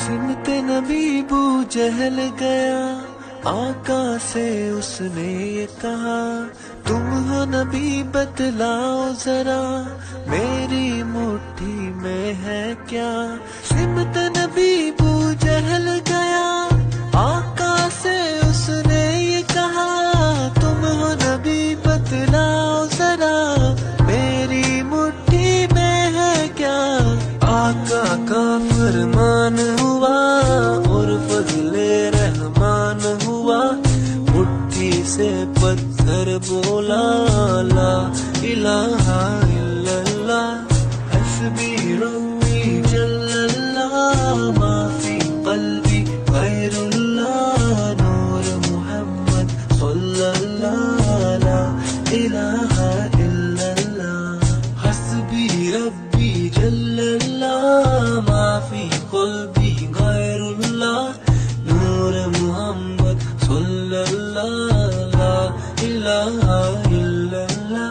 सिमत नबी बू जहल गया, आका से उसने ये कहा, तुम हो नबी बतलाओ जरा, मेरी मुट्ठी में है क्या। सिमत नबी बू जहल गया, आका से उसने ये कहा, तुम हो नबी बतलाओ जरा, मेरी मुट्ठी में है क्या। आका का फरमान हुआ और फजले रहमान हुआ, मुट्ठी से पत्थर बोला, ला इलाहा इल्लल्लाह, हस्बी रब्बी जल्लल्लाह, मा फी क़ल्बी गैरुल्लाह, नूर मुहम्मद सल्लल्लाह, ला इलाहा इल्लल्लाह, हस्बी रब्बी जल्लल्लाह, मा फी क़ल्बी गैरुल्लाह, नूर मुहम्मद सल्लल्लाह, ला इलाहा इल्लल्लाह।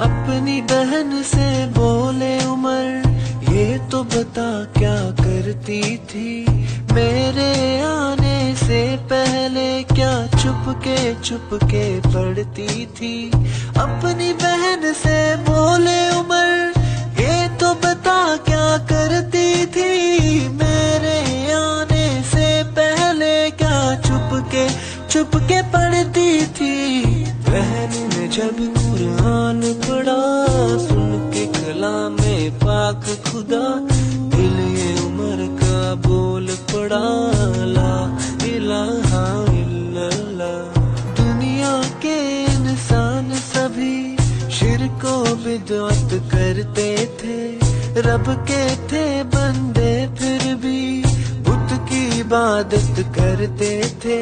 अपनी बहन से बोले उमर, ये तो बता क्या करती थी, मेरे आने से पहले क्या चुपके पढ़ती थी। अपनी बहन से बोले उमर, ये तो बता क्या करती थी, मेरे आने से पहले क्या चुपके पढ़ती थी। बहन ने जब कुरान पढ़ा, सुन के कलामे पाक खुदा, दिल ये उमर का बोल पड़ा, ला इलाहा इल्लल्लाह। दुनिया के इंसान सभी शिर्क व बिदअत करते थे, रब के थे बंदे फिर भी बुत की इबादत करते थे।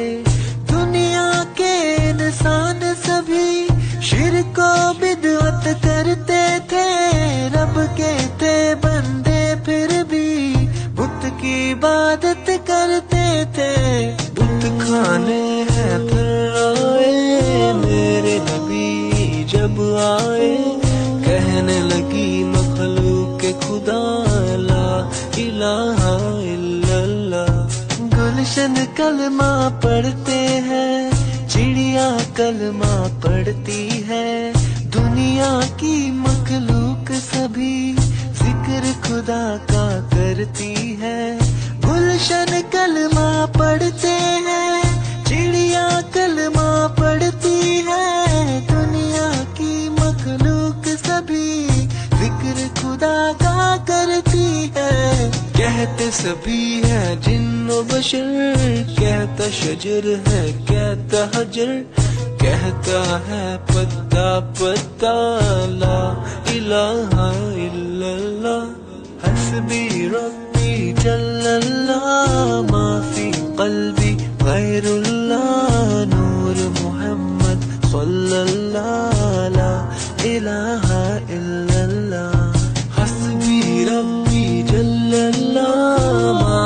दुनिया के इंसान सभी शिर्क व बिदअत करते थे, रब के थे बंदे फिर भी बुत की इबादत करते थे। बुत खाने हैं फिर आए, मेरे नबी जब आए, कहने लगी मखलूक खुदा, ला इलाहा इल्लल्लाह। गुलशन कलमा पढ़ते हैं, चिड़िया कलमा पढ़ती है, दुनिया की मखलूक सभी जिक्र खुदा का करती है। गुलशन कलमा पढ़ते हैं, चिड़िया कलमा पढ़ती है, दुनिया की मखलूक सभी जिक्र खुदा का करती है। कहते सभी है जिन्नो बशर, कहता शजर है कहता हजर, कहता है पत्ता पत्ता, ला इलाहा इल्लल्लाह, हस्बी रब्बी जल्लल्लाह, मा फी क़ल्बी गैरुल्लाह, नूर मुहम्मद सल्लल्लाह, ला इलाहा इल्लल्लाह, हस्बी रब्बी जल्लल्लाह, मा